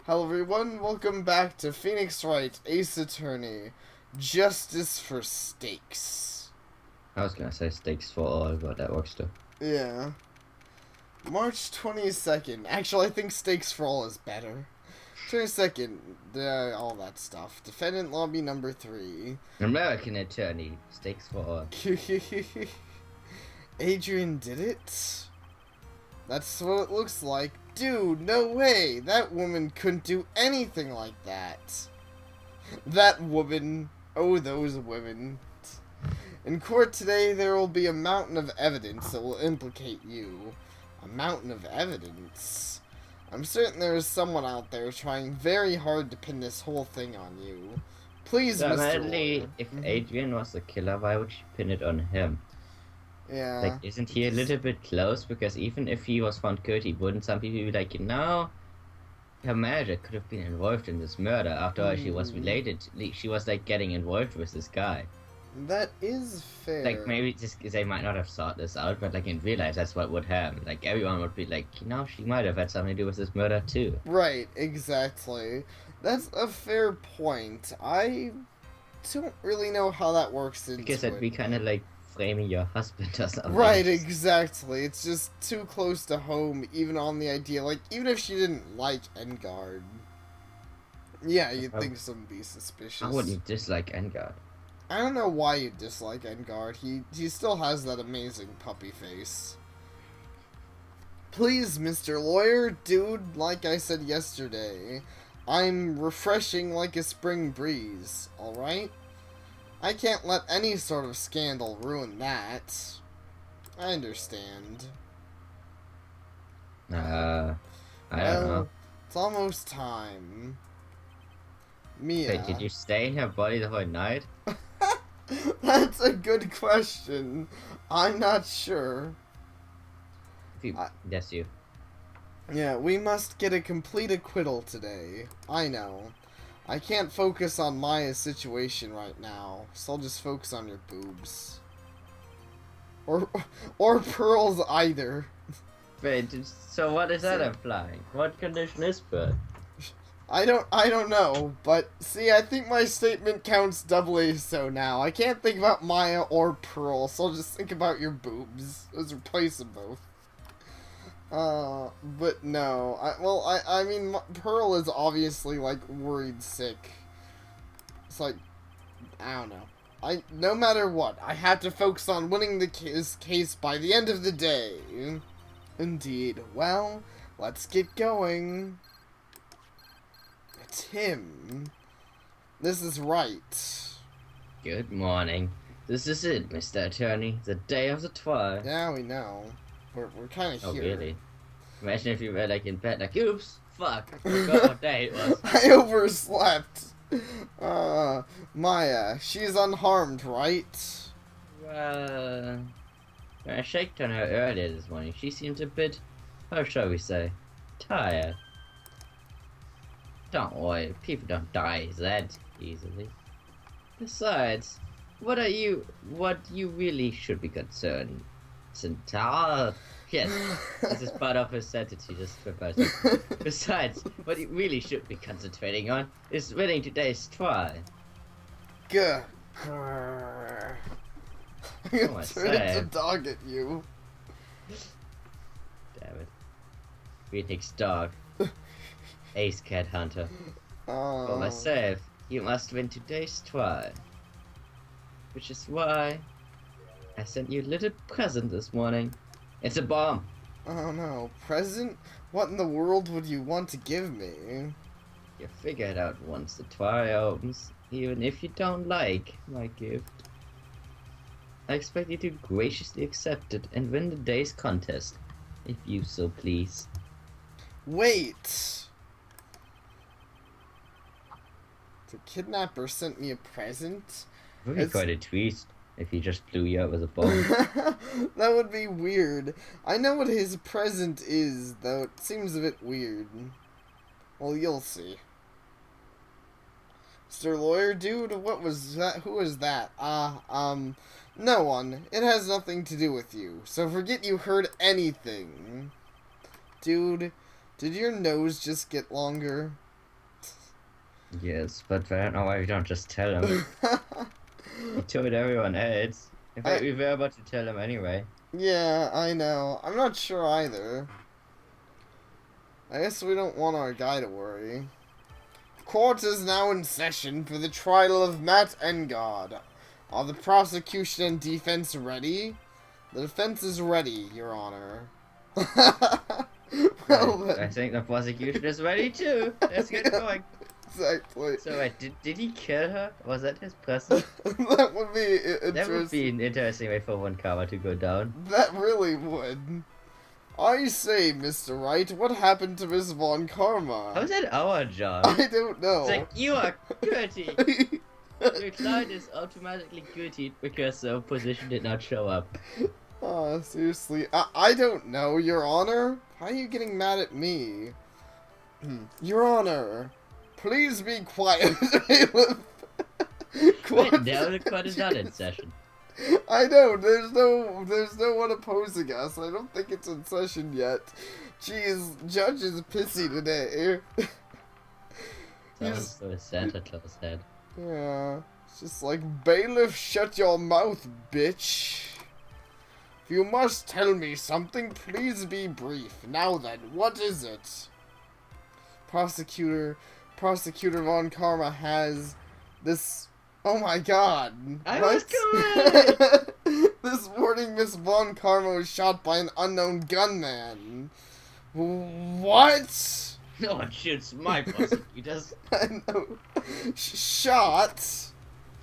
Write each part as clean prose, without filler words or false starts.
Hello everyone, welcome back to Phoenix Wright, Ace Attorney. Justice for Stakes. I was gonna say stakes for all, but that works too. Yeah. March 22nd. Actually, I think Stakes for All is better. 22nd, all that stuff. Defendant Lobby number 3. American attorney, stakes for all. Adrian did it? That's what it looks like. Dude, no way! That woman couldn't do anything like that. That woman. Oh, those women. In court today, there will be a mountain of evidence that will implicate you. A mountain of evidence? I'm certain there is someone out there trying very hard to pin this whole thing on you. Please, So Mr. apparently, Lawyer. if Adrian was the killer, why would she pin it on him? Yeah. Like, isn't he a little bit close? Because even if he was found guilty, wouldn't some people be like, her manager could have been involved in this murder. After all, she was related. She was like getting involved with this guy. That is fair. Like maybe just they might not have thought this out, but like in real life, that's what would happen. Like everyone would be like, she might have had something to do with this murder too. Right, exactly. That's a fair point. I don't really know how that works into Because that'd be kind of like framing your husband or something. Right, exactly. It's just too close to home, even on the idea. Like, even if she didn't like Engard. Yeah, you'd think some would be suspicious. I wouldn't dislike Engard. I don't know why you dislike Engard. He still has that amazing puppy face. Please, Mr. Lawyer, dude, like I said yesterday, I'm refreshing like a spring breeze, alright? I can't let any sort of scandal ruin that. I understand. I don't know. It's almost time. Mia. Wait, did you stay in her body the whole night? That's a good question. I'm not sure. That's you. Yeah, we must get a complete acquittal today. I know. I can't focus on Maya's situation right now, so I'll just focus on your boobs. Or Pearl's either. Wait, so what is that implying? What condition is birth? I don't know, but see, I think my statement counts doubly so now. I can't think about Maya or Pearl, so I'll just think about your boobs. Let's replace them both. But no. I mean, Pearl is obviously, like, worried sick. It's like, I don't know. No matter what, I have to focus on winning this case by the end of the day. Indeed. Well, let's get going. It's him. This is Wright. Good morning. This is it, Mr. Attorney. The day of the trial. Yeah, we know. We're kind of here. Oh, really? Imagine if you were, like, in bed, like, oops, fuck, I forgot what day it was. I overslept. Maya, she's unharmed, right? Well, when I shaked on her earlier this morning, she seemed a bit, how shall we say, tired. Don't worry, people don't die that easily. Besides, what you really should be concerned. Yes, this is part of his sentence he just proposed. Besides, what you really should be concentrating on is winning today's trial. Gah. I'm gonna turn into dog at you. Damn it. Phoenix dog. Ace cat hunter. For myself, you must win today's trial. Which is why I sent you a little present this morning. It's a bomb. Oh no, present? What in the world would you want to give me? You figure it out once the trial opens, even if you don't like my gift. I expect you to graciously accept it and win the day's contest, if you so please. Wait! The kidnapper sent me a present? Would be quite a twist if he just blew you out with a bomb. That would be weird. I know what his present is, though it seems a bit weird. Well, you'll see. Mr. Lawyer, dude, what was that? Who was that? No one. It has nothing to do with you, so forget you heard anything. Dude, did your nose just get longer? Yes, but I don't know why we don't just tell him. He told everyone else. In fact, we were about to tell him anyway. Yeah, I know. I'm not sure either. I guess we don't want our guy to worry. Court is now in session for the trial of Matt Engard. Are the prosecution and defense ready? The defense is ready, Your Honor. Well, Right. I think the prosecution is ready too. Let's get going. Exactly. So wait, did he kill her? Was that his person? That would be interesting. That would be an interesting way for one karma to go down. That really would. I say, Mr. Wright, what happened to Miss Von Karma? How's that our job? I don't know. It's like, you are guilty. Your client is automatically guilty because the opposition did not show up. Oh, seriously. I don't know, Your Honor. How are you getting mad at me? Your Honor, please be quiet. Wait, now the court is not in session. I know, there's no one opposing us. I don't think it's in session yet. Jeez, Judge is pissy today. Sounds so Santa Claus head. Yeah, it's just like, bailiff, shut your mouth, bitch. If you must tell me something, please be brief. Now then, what is it? Prosecutor Von Karma has this... Oh my god. I What? was correct! This morning, Miss Von Karma was shot by an unknown gunman. What? No one shoots my prosecutors. I know. Shot?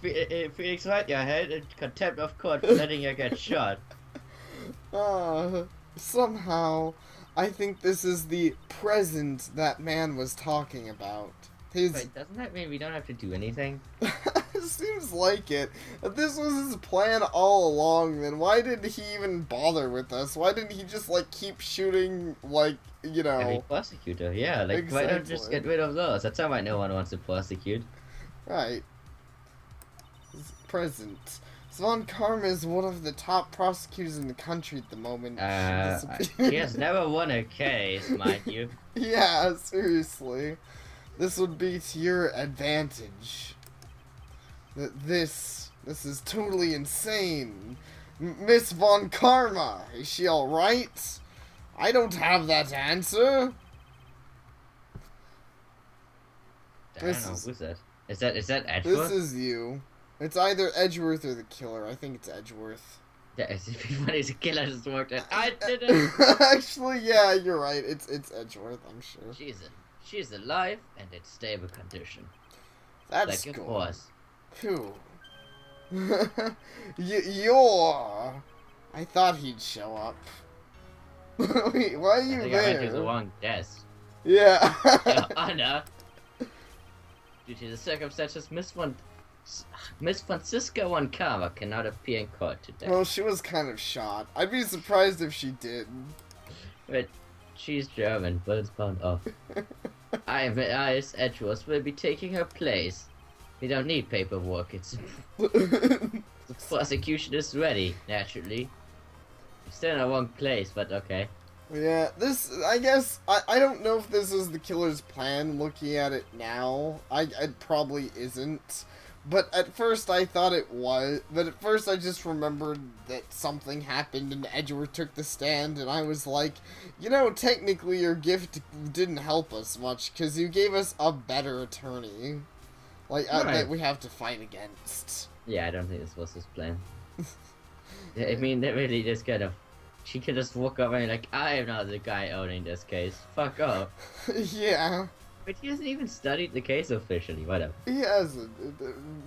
Felix Wright, your head in contempt of court for letting you get shot. Somehow, I think this is the present that man was talking about. Wait, doesn't that mean we don't have to do anything? Seems like it. If this was his plan all along, then why did he even bother with us? Why didn't he just, like, keep shooting, like, you know... Every prosecutor, yeah. Like, why not just get rid of those? That's how I no one wants to prosecute. Right. Present. Von Karma is one of the top prosecutors in the country at the moment. He has never won a case, mind you. Yeah, seriously. This would be to your advantage. This is totally insane. Miss Von Karma, is she alright? I don't have that answer. I don't know, who's that? Is that Edgeworth? This is you. It's either Edgeworth or the killer. I think it's Edgeworth. Yeah, it's funny, the killer just walked in. I didn't! Actually, yeah, you're right. It's Edgeworth, I'm sure. She's alive and in stable condition. That's like good. a horse. Phew. You're... I thought he'd show up. Wait, why are you I think there? I went to the wrong desk. Yeah. Your Honor, due to the circumstances, Miss Francisca Von Karma cannot appear in court today. Well, she was kind of shot. I'd be surprised if she did. But she's German, but it's bound off. Iris Edgeworth will be taking her place. We don't need paperwork. The prosecution is ready, naturally. We're still in the wrong place, but okay. Yeah, I guess, I don't know if this is the killer's plan, looking at it now. It probably isn't. But at first I thought it was, but at first I just remembered that something happened and Edgeworth took the stand, and I was like, you know, technically your gift didn't help us much, because you gave us a better attorney. Like, that we have to fight against. Yeah, I don't think this was his plan. I mean, that really just kind of... She could just walk over and like, I am not the guy owning this case. Fuck off. Yeah. But he hasn't even studied the case officially, whatever. He hasn't.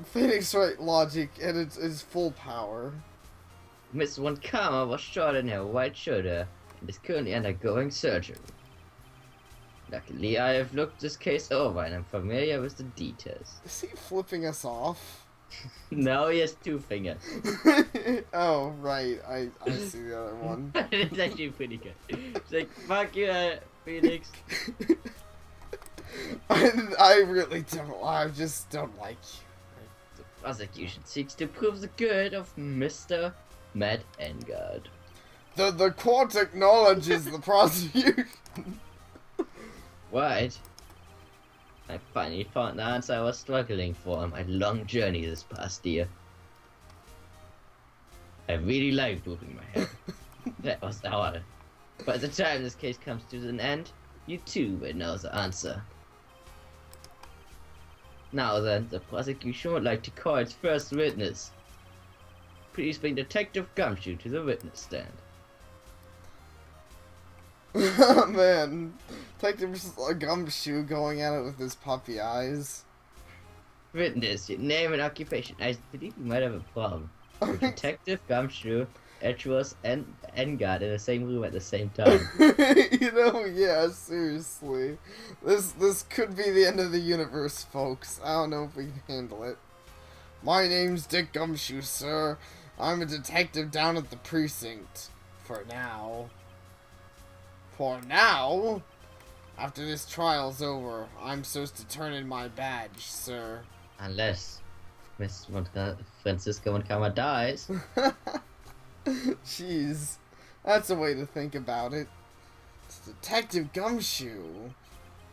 Phoenix Wright logic at its full power. Miss Von Karma was shot in her right shoulder and is currently undergoing surgery. Luckily, I have looked this case over and I'm familiar with the details. Is he flipping us off? No, he has two fingers. Oh, right. I see the other one. It's actually pretty good. It's like, fuck you, Phoenix. I really don't. I just don't like you. The prosecution seeks to prove the good of Mr. Matt Engard. The court acknowledges the prosecution. Right. I finally found the answer I was struggling for on my long journey this past year. I really liked moving my head. That was all. By the time this case comes to an end, you too will know the answer. Now then, the prosecution would like to call its first witness. Please bring Detective Gumshoe to the witness stand. Man, Detective Gumshoe going at it with his puppy eyes. Witness, your name and occupation. I believe you might have a problem. With Detective Gumshoe, Edgeworth, and Engard in the same room at the same time. You know, yeah, seriously. This could be the end of the universe, folks. I don't know if we can handle it. My name's Dick Gumshoe, sir. I'm a detective down at the precinct. For now. For now? After this trial's over, I'm supposed to turn in my badge, sir. Unless Miss Francisca Montcalm dies. Jeez. That's a way to think about it. It's Detective Gumshoe.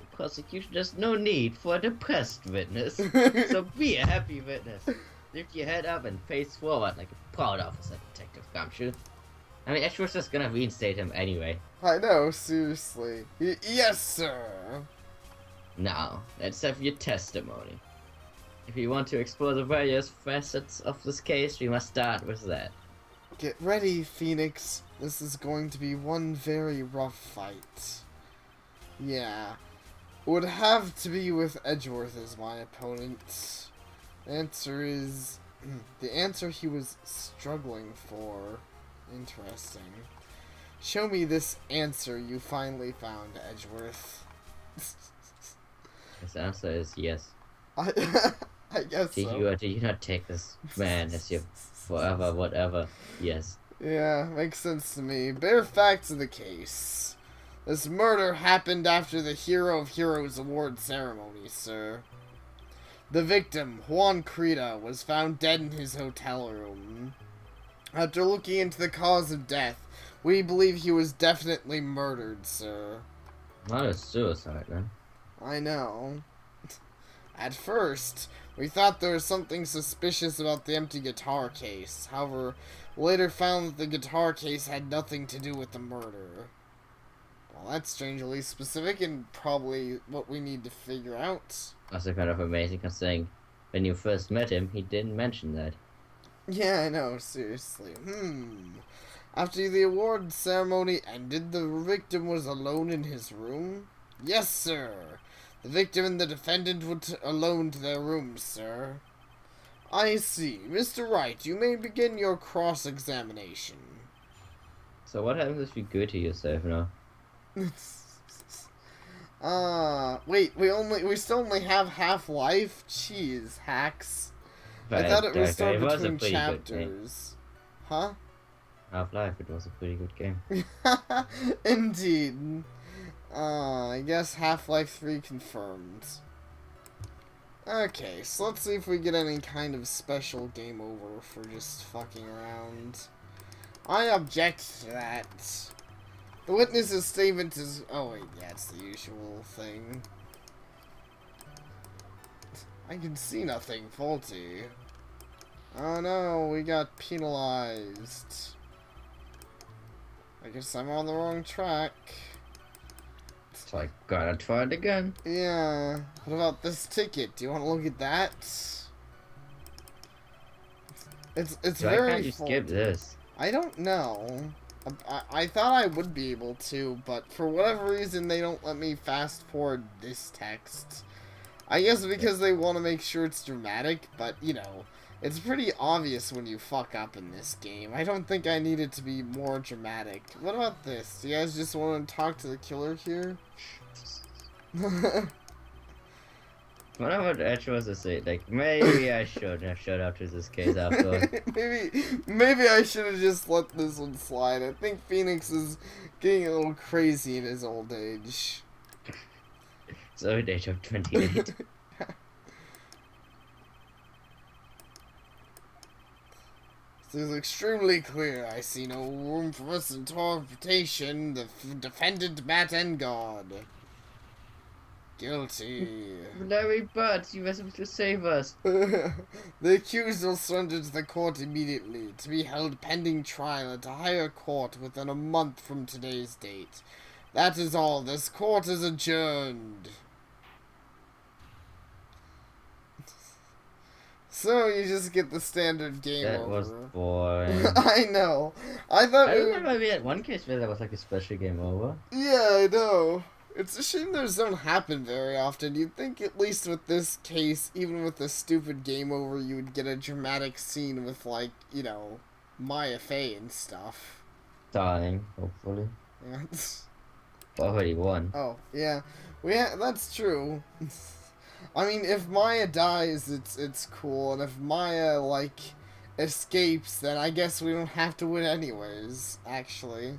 The prosecution has no need for a depressed witness. So be a happy witness. Lift your head up and face forward like a proud officer, Detective Gumshoe. I mean, Edgeworth's just gonna reinstate him anyway. I know, seriously. Yes, sir. Now, let's have your testimony. If you want to explore the various facets of this case, we must start with that. Get ready, Phoenix. This is going to be one very rough fight. Yeah. Would have to be with Edgeworth as my opponent. The answer he was struggling for. Interesting. Show me this answer you finally found, Edgeworth. His answer is yes. I guess Do so. you or do you not take this man as your forever whatever? Yes. Yeah, makes sense to me. Bare facts of the case. This murder happened after the Hero of Heroes award ceremony, sir. The victim, Juan Creta, was found dead in his hotel room. After looking into the cause of death, we believe he was definitely murdered, sir. Not a suicide, man. I know. At first, we thought there was something suspicious about the empty guitar case. However, later found that the guitar case had nothing to do with the murder. Well, that's strangely specific and probably what we need to figure out. Also kind of amazing considering when you first met him, he didn't mention that. Yeah, I know, seriously. After the award ceremony ended, the victim was alone in his room? Yes, sir. The victim and the defendant went alone to their rooms, sir. I see. Mr. Wright, you may begin your cross-examination. So what happens if you go to yourself now? Wait, we still only have half life? Jeez, hacks. But I thought it was still it was a between pretty good game. chapters. Huh? Half-Life, it was a pretty good game. Indeed. I guess Half-Life 3 confirmed. Okay, so let's see if we get any kind of special game over for just fucking around. I object to that. The witness's statement is... Oh wait, yeah, it's the usual thing. I can see nothing faulty. Oh no, we got penalized. I guess I'm on the wrong track. So I gotta try it again. Yeah. What about this ticket? Do you want to look at that? It's So very why can't you full. skip this? I don't know. I thought I would be able to, but for whatever reason they don't let me fast forward this text. I guess because they want to make sure it's dramatic, but you know, it's pretty obvious when you fuck up in this game. I don't think I need it to be more dramatic. What about this? Do you guys just want to talk to the killer here? What about Edge was to say? Like, maybe I should have showed up to this case after. maybe I should have just let this one slide. I think Phoenix is getting a little crazy in his old age. So age of 28. This is extremely clear. I see no room for misinterpretation. The defendant, Matt Engard. Guilty. Larry Bud, you were supposed to save us. The accused will surrender to the court immediately, to be held pending trial at a higher court within a month from today's date. That is all. This court is adjourned. So you just get the standard game That over. was boring. I know. I thought I we remember we had one case where there was like a special game over. Yeah, I know. It's a shame those don't happen very often. You'd think at least with this case, even with a stupid game over, you would get a dramatic scene with, like, you know, Maya Fey and stuff. Dying, hopefully. Yeah. Already won. Oh, yeah. That's true. I mean, if Maya dies, it's cool, and if Maya, like, escapes, then I guess we don't have to win anyways, actually.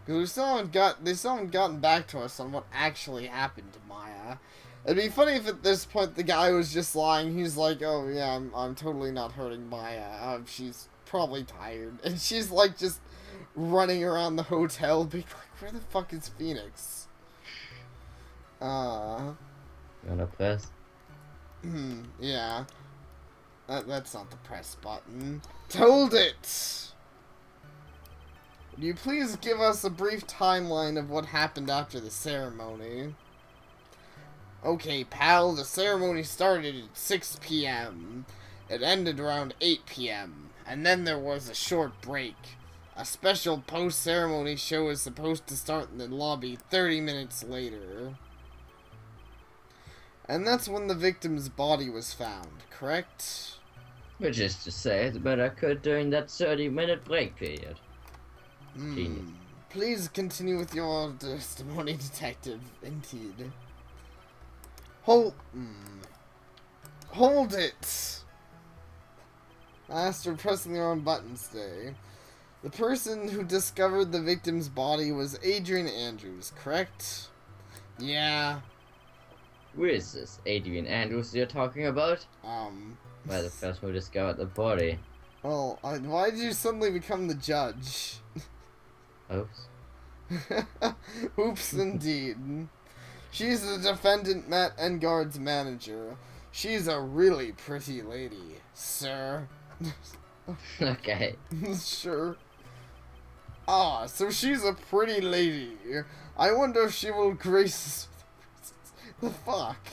Because they still haven't gotten back to us on what actually happened to Maya. It'd be funny if at this point the guy was just lying. He's like, oh yeah, I'm totally not hurting Maya. She's probably tired. And she's like just running around the hotel being like, where the fuck is Phoenix? You wanna press? Yeah. That's not the press button. Told it! Would you please give us a brief timeline of what happened after the ceremony? Okay, pal, the ceremony started at 6 p.m. It ended around 8 p.m. And then there was a short break. A special post-ceremony show is supposed to start in the lobby 30 minutes later. And that's when the victim's body was found, correct? Which is to say, it better occurred during that 30-minute break period. Genius. Please continue with your testimony, detective. Indeed. Hold it! Master pressing the wrong buttons today. The person who discovered the victim's body was Adrian Andrews, correct? Yeah. Who is this Adrian Andrews you're talking about? Well, the person who discovered the body. Well, why did you suddenly become the judge? Oops. Oops, indeed. She's the defendant Matt Engard's manager. She's a really pretty lady, sir. Okay. Sure. Ah, so she's a pretty lady. I wonder if she will grace us. The fuck?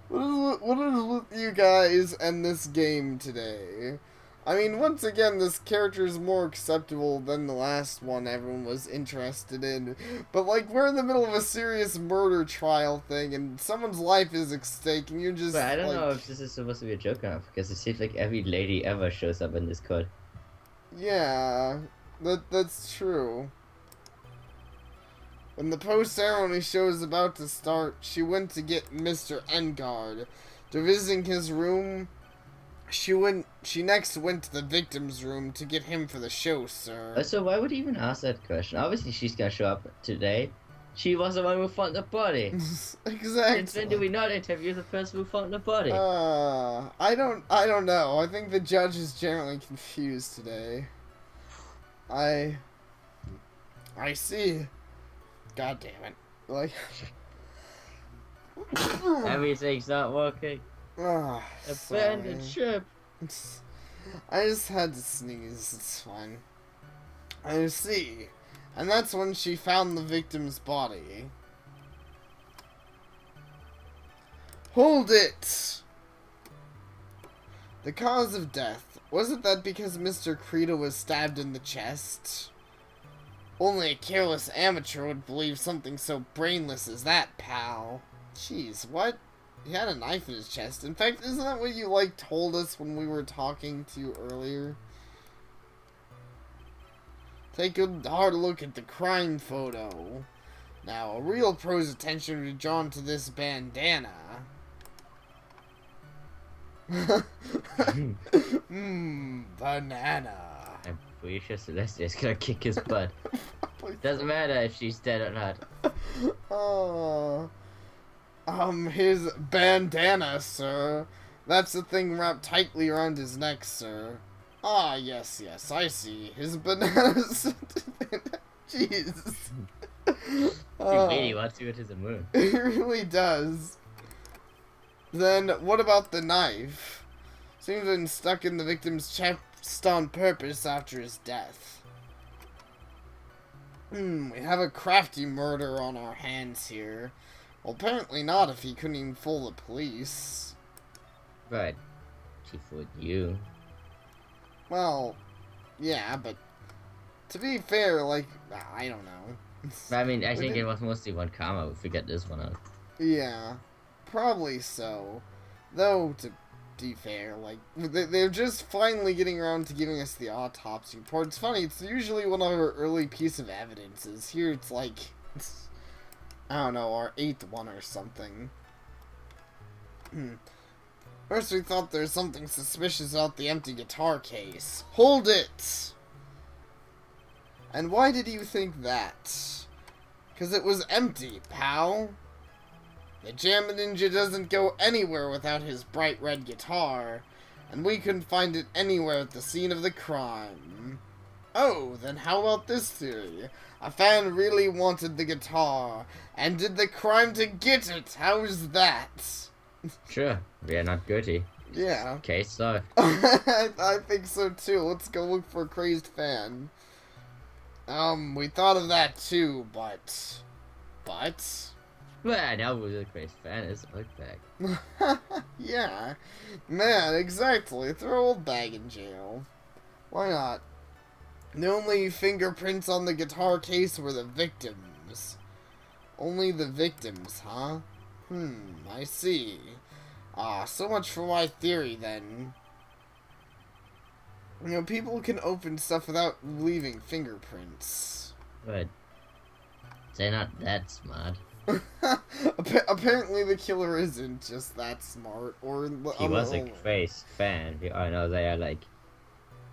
What is with you guys and this game today? I mean, once again, this character is more acceptable than the last one everyone was interested in. But, like, we're in the middle of a serious murder trial thing, and someone's life is at stake, and you're just, But I don't like, know if this is supposed to be a joke or not, because it seems like every lady ever shows up in this code. Yeah, that's true. When the post-ceremony show is about to start, she went to get Mr. Engard. To visiting his room, she next went to the victim's room to get him for the show, sir. So why would he even ask that question? Obviously she's gonna show up today. She was the one who found the body. Exactly. Since when do we not interview the person who found the body? I don't know. I think the judge is generally confused today. I see. God damn it. Like... Everything's not working. Abandoned ship. I just had to sneeze. It's fine. I see. And that's when she found the victim's body. Hold it! The cause of death. Was it that because Mr. Credo was stabbed in the chest? Only a careless amateur would believe something so brainless as that, pal. Jeez, what? He had a knife in his chest. In fact, isn't that what you, like, told us when we were talking to you earlier? Take a hard look at the crime photo. Now, a real pro's attention would be drawn to this bandana. Banana. I'm pretty sure Celestia's gonna kick his butt. Doesn't matter if she's dead or not. Oh. His bandana, sir. That's the thing wrapped tightly around his neck, sir. Ah, yes, I see. His banana... Jeez. He really wants to go to the moon. He really does. Then, what about the knife? Seems to have been stuck in the victim's chest on purpose after his death. We have a crafty murder on our hands here. Well, apparently not if he couldn't even fool the police. Right. He fooled you. Well, yeah, but to be fair, like, I don't know. I mean, I think it was mostly one comma if we get this one out. Yeah, probably so. Though, to be fair, like, they're just finally getting around to giving us the autopsy report. It's funny, it's usually one of our early piece of evidences. Here it's like, I don't know, our 8th one or something. First we thought there was something suspicious about the empty guitar case. Hold it! And why did you think that? 'Cause it was empty, pal. The Jammin' Ninja doesn't go anywhere without his bright red guitar, and we couldn't find it anywhere at the scene of the crime. Oh, then how about this theory? A fan really wanted the guitar, and did the crime to get it. How's that? Sure, we are not guilty. Yeah. Case solved. I think so too. Let's go look for a crazed fan. We thought of that too, but... Well, I know who the crazy fan is. Look back. Yeah. Man, exactly. Throw old bag in jail. Why not? The only fingerprints on the guitar case were the victims. Only the victims, huh? I see. So much for my theory, then. You know, people can open stuff without leaving fingerprints. But they're not that smart. Apparently the killer isn't just that smart, or... He was a crazy fan. I know they are like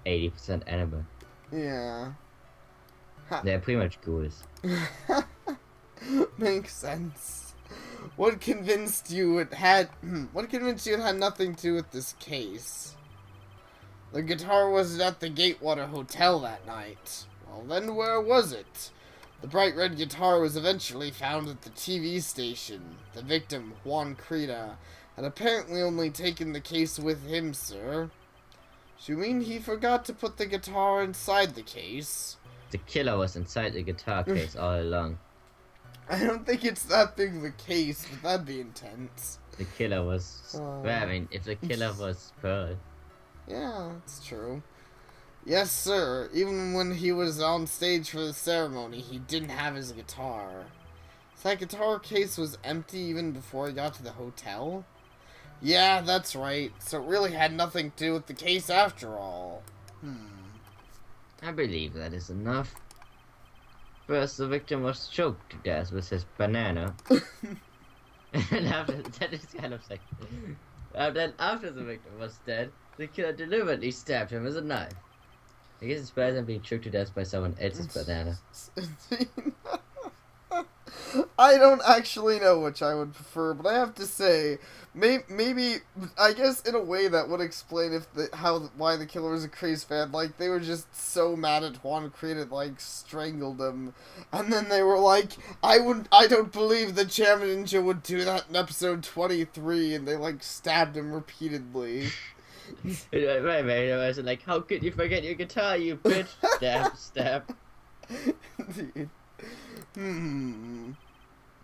80% animal. Yeah. They're pretty much ghouls. Makes sense. What convinced you it had nothing to do with this case? The guitar wasn't at the Gatewater Hotel that night. Well, then where was it? The bright red guitar was eventually found at the TV station. The victim, Juan Creta, had apparently only taken the case with him, sir. Do you mean he forgot to put the guitar inside the case? The killer was inside the guitar case all along. I don't think it's that big of a case, but that'd be intense. The killer was... well, I mean, if the killer was Pearl. Yeah, it's true. Yes, sir. Even when he was on stage for the ceremony, he didn't have his guitar. So that guitar case was empty even before he got to the hotel? Yeah, that's right. So it really had nothing to do with the case after all. I believe that is enough. First, the victim was choked to death with his banana. And after that is kind of like... then after the victim was dead, the killer deliberately stabbed him with a knife. I guess it's better than being choked to death by someone else's banana. I don't actually know which I would prefer, but I have to say, maybe I guess in a way that would explain why the killer was a crazy fan. Like, they were just so mad at Juan Creta, like, strangled him, and then they were like, I don't believe the Jammin' Ninja would do that in episode 23, and they like stabbed him repeatedly. Right, man, I was like, how could you forget your guitar, you bitch? Stab, stab. Dude.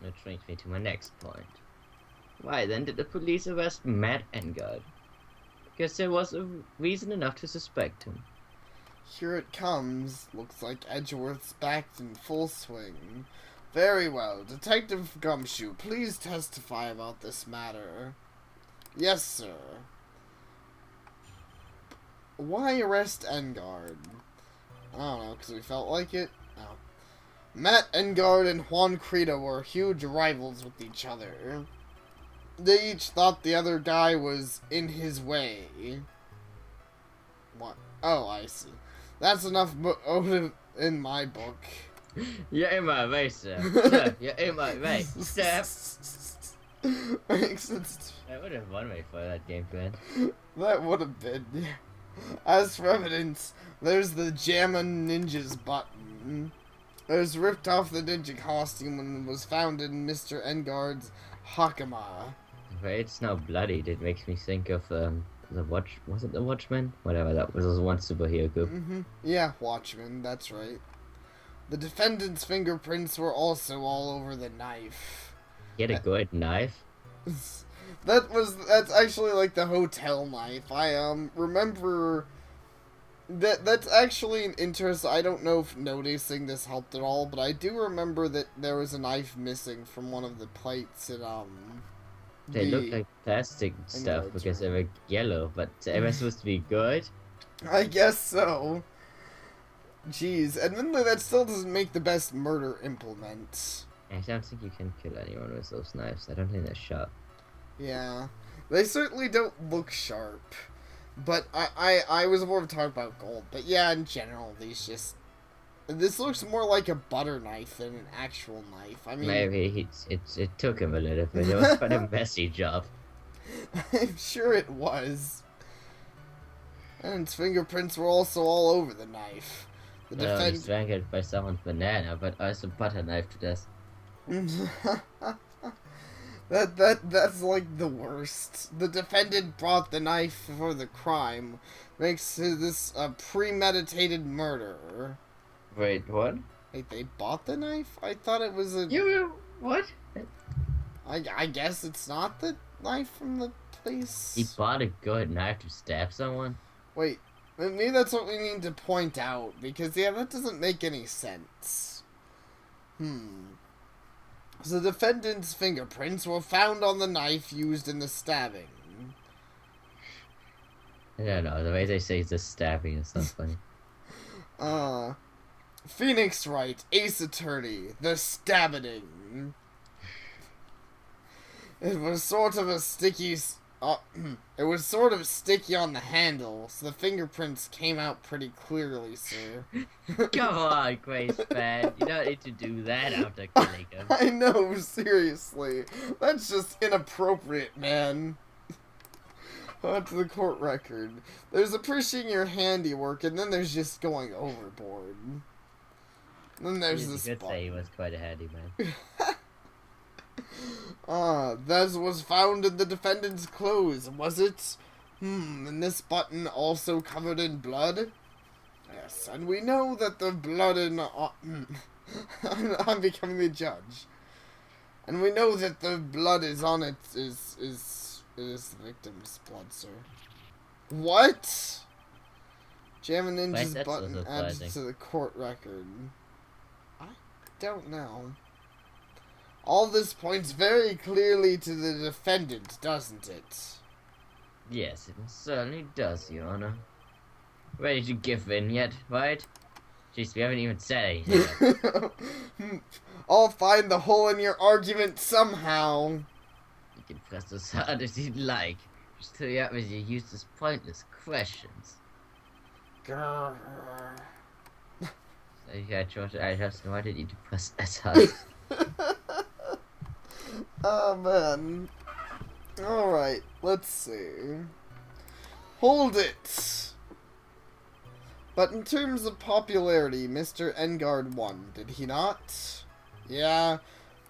Which brings me to my next point. Why then did the police arrest Matt Engard? Because there was a reason enough to suspect him. Here it comes. Looks like Edgeworth's back in full swing. Very well. Detective Gumshoe, please testify about this matter. Yes, sir. Why arrest Engard? I don't know, because we felt like it? No. Matt Engard and Juan Creta were huge rivals with each other. They each thought the other guy was in his way. What? Oh, I see. That's enough motive in my book. You're in my way, sir. Sir, you're in my way. Step. Makes sense. I would have won me for that game plan. That would have been, yeah. As for evidence, there's the Jammin' Ninja's button. It was ripped off the ninja costume and was found in Mr. Engard's hakama. Right, it's now bloodied. It makes me think of the Watch. Was it the Watchmen? Whatever, that was one superhero group. Yeah, Watchmen, that's right. The defendant's fingerprints were also all over the knife. He had a good knife. That's actually like the hotel knife. I remember that's actually an interest. I don't know if noticing this helped at all, but I do remember that there was a knife missing from one of the plates at They look like plastic stuff because they were yellow, but they were supposed to be good. I guess so. Jeez, admittedly that still doesn't make the best murder implement. I don't think you can kill anyone with those knives. I don't think they're sharp. Yeah, they certainly don't look sharp. But I was more of talking about gold. But yeah, in general, this looks more like a butter knife than an actual knife. I mean, maybe it took him a little bit. It was quite a messy job. I'm sure it was. And its fingerprints were also all over the knife. The He drank it by someone's banana, but also butter knife to death. That's like the worst. The defendant brought the knife for the crime. Makes this a premeditated murder. Wait, what? Wait, they bought the knife? I thought it was a... What? I guess it's not the knife from the place? He bought a good knife to stab someone? Wait, maybe that's what we need to point out, because, yeah, that doesn't make any sense. So the defendant's fingerprints were found on the knife used in the stabbing. I don't know, the way they say the stabbing is not funny. Phoenix Wright, Ace Attorney, the stabbing. It was sort of sticky on the handle, so the fingerprints came out pretty clearly, sir. Come on, Grace Man. You don't need to do that after killing him. I know, seriously. That's just inappropriate, man. On to the court record. There's appreciating your handiwork, and then there's just going overboard. And then there's this. You could say he was quite a handyman. That was found in the defendant's clothes, was it? And this button also covered in blood? Yes, and we know that the blood in... I'm becoming the judge. And we know that the blood is on it is the victim's blood, sir. What? Jam a Ninja's button added to the court record. I don't know. All this points very clearly to the defendant, doesn't it? Yes, it certainly does, Your Honor. Ready to give in yet, right? Jeez, we haven't even said anything yet. I'll find the hole in your argument somehow. You can press as hard as you'd like. Just hurry up as you use these pointless questions. Grrr. I just wanted you to press as hard. Oh, man. Alright, let's see. Hold it! But in terms of popularity, Mr. Engard won, did he not? Yeah,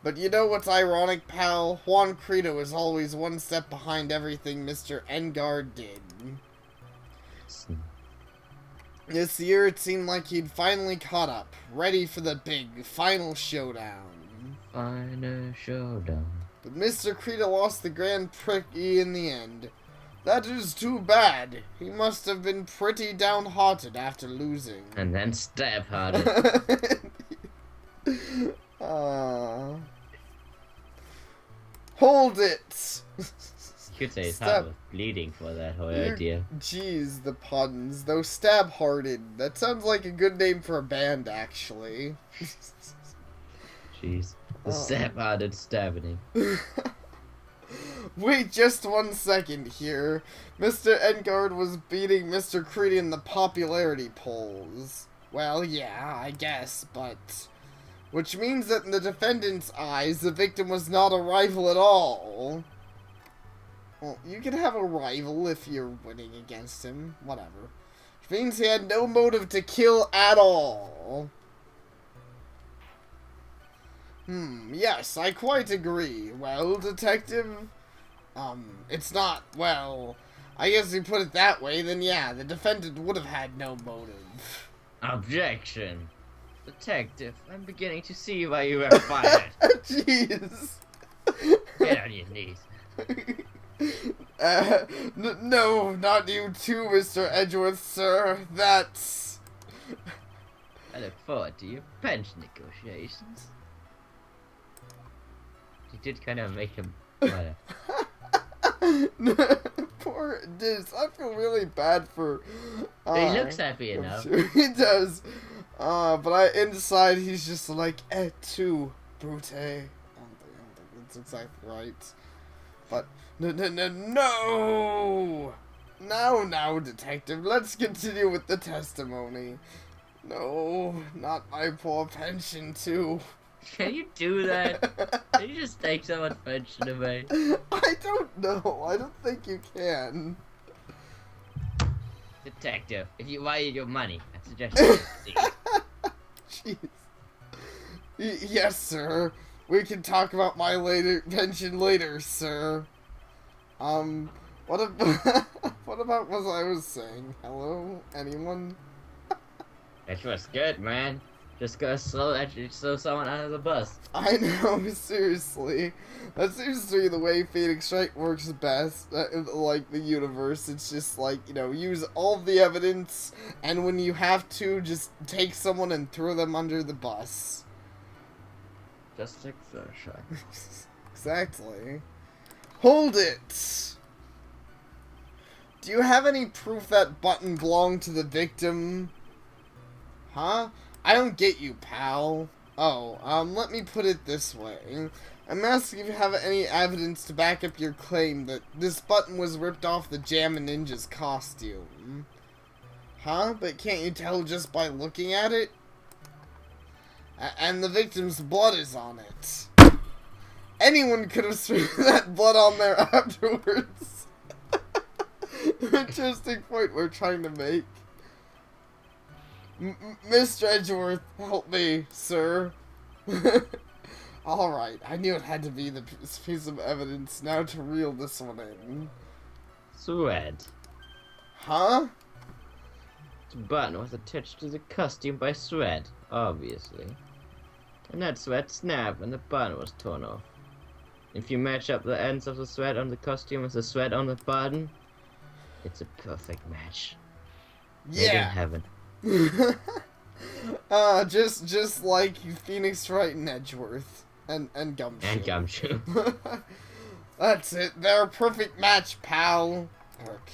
but you know what's ironic, pal? Juan Credo is always one step behind everything Mr. Engard did. This year it seemed like he'd finally caught up, ready for the big, final showdown. Final showdown. But Mr. Credo lost the Grand Prix in the end. That is too bad. He must have been pretty downhearted after losing. And then stab harder. Hold it! You could say his heart was bleeding for that whole idea. Jeez, the puns. Though stab-hearted. That sounds like a good name for a band, actually. Jeez. The stab-hearted stabbing. Wait just 1 second here. Mr. Engard was beating Mr. Creedy in the popularity polls. Well, yeah, I guess, but... Which means that in the defendant's eyes, the victim was not a rival at all. Well, you can have a rival if you're winning against him. Whatever. Which means he had no motive to kill at all. Yes, I quite agree. Well, detective, it's not, well, I guess you put it that way, then yeah, the defendant would have had no motive. Objection. Detective, I'm beginning to see why you were fired. Jeez. Get on your knees. No, not you too, Mr. Edgeworth, sir. That's... I look forward to your pension negotiations. You did kind of make him better. Poor Diz. I feel really bad for... He looks happy enough. Sure he does. Inside he's just like, et tu, brute. I don't think that's exactly right. But, no! Now, detective, let's continue with the testimony. No, not my poor pension, too. Can you do that? Can you just take someone's pension away? I don't know. I don't think you can. Detective, if you wanted your money, I suggest you deceive. Jeez. Yes, sir. We can talk about my pension later, sir. What about what about what I was saying? Hello, anyone? That was good, man. Just gotta slow someone under the bus. I know, seriously. That seems to be the way Phoenix Wright works best. Like the universe, it's just like, you know, use all the evidence, and when you have to, just take someone and throw them under the bus. Just like Fluttershy. Exactly. Hold it! Do you have any proof that button belonged to the victim? Huh? I don't get you, pal. Oh, let me put it this way. I'm asking if you have any evidence to back up your claim that this button was ripped off the Jammin' Ninja's costume. Huh? But can't you tell just by looking at it? And the victim's blood is on it. Anyone could have smeared that blood on there afterwards. Interesting point we're trying to make. Mr. Edgeworth, help me, sir. Alright, I knew it had to be the piece of evidence. Now to reel this one in. Sweat. Huh? The button was attached to the costume by sweat, obviously. And that sweat snapped when the button was torn off. If you match up the ends of the sweat on the costume with the sweat on the button, it's a perfect match. Yeah. Made in heaven. Just like Phoenix Wright and Edgeworth. And Gumshoe. And Gumshoe. That's it. They're a perfect match, pal. Ark.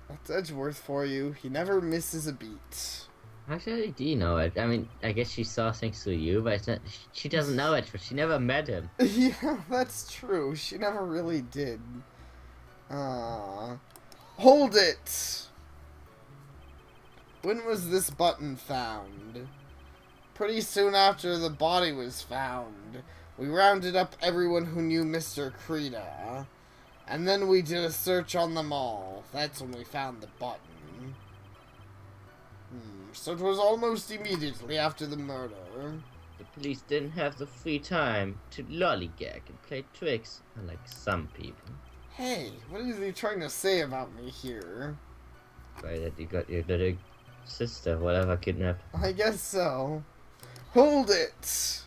That's Edgeworth for you. He never misses a beat. Actually, do you know it? I mean, I guess she saw things through you, but it's not, she doesn't know it, but she never met him. Yeah, that's true. She never really did. Hold it! When was this button found? Pretty soon after the body was found. We rounded up everyone who knew Mr. Krita. And then we did a search on them all. That's when we found the button. So it was almost immediately after the murder. The police didn't have the free time to lollygag and play tricks, unlike some people. Hey, what is he trying to say about me here? Right, that you got your little sister, whatever, kidnapped. I guess so. Hold it!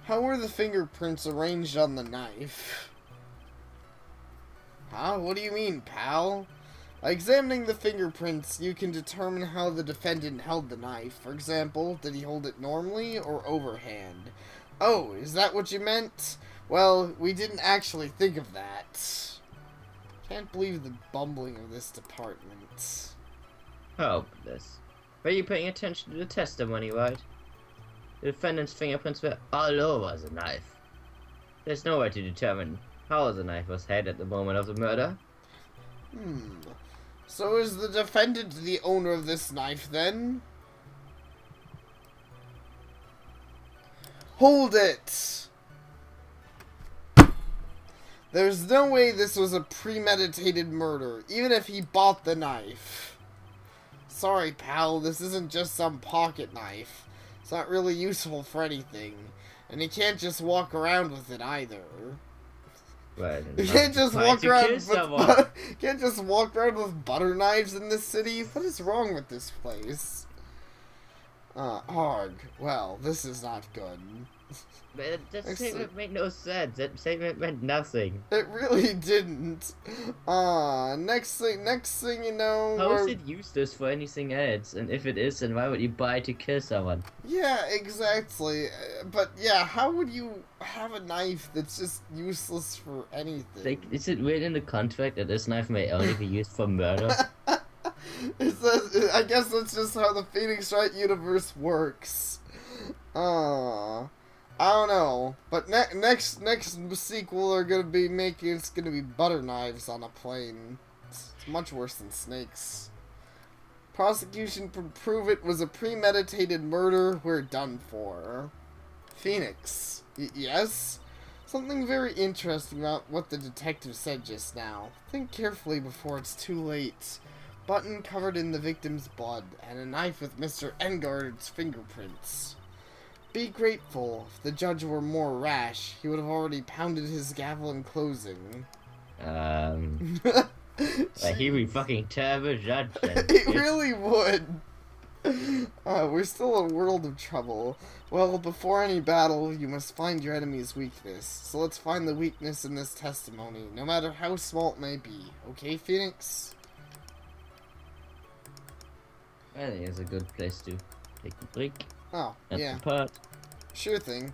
How were the fingerprints arranged on the knife? Huh? What do you mean, pal? By examining the fingerprints, you can determine how the defendant held the knife. For example, did he hold it normally or overhand? Oh, is that what you meant? Well, we didn't actually think of that. Can't believe the bumbling of this department. Hopeless. Were you paying attention to the testimony, right? The defendant's fingerprints were all over the knife. There's no way to determine how the knife was held at the moment of the murder. So is the defendant the owner of this knife, then? Hold it! There's no way this was a premeditated murder, even if he bought the knife. sorry, pal, this isn't just some pocket knife. It's not really useful for anything. And you can't just walk around with it either. Right. You can't just walk around with someone. you can't just walk around with butter knives in this city. What is wrong with this place? Arg. Well, this is not good. That statement made no sense. That statement meant nothing. It really didn't. Next thing you know... How is it useless for anything else? And if it is, then why would you buy to kill someone? Yeah, exactly. But yeah, how would you have a knife that's just useless for anything? Like, is it written in the contract that this knife may only be used for murder? It says, I guess that's just how the Phoenix Wright universe works. I don't know, but next sequel are gonna be it's gonna be butter knives on a plane. It's much worse than snakes. Prosecution can prove it was a premeditated murder. We're done for. Phoenix. Yes? Something very interesting about what the detective said just now. Think carefully before it's too late. Button covered in the victim's blood, and a knife with Mr. Engard's fingerprints. Be grateful. If the judge were more rash, he would have already pounded his gavel in closing. Like he'd be fucking terrible judge then. He really would. We're still in a world of trouble. Well, before any battle, you must find your enemy's weakness. So let's find the weakness in this testimony, no matter how small it may be. Okay, Phoenix? I think it's a good place to take a break. Oh, yeah. Part. Sure thing.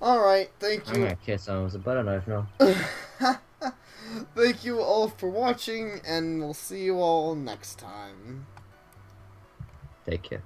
Alright, thank I'm you. gonna kiss someone with a butter knife now. Thank you all for watching, and we'll see you all next time. Take care.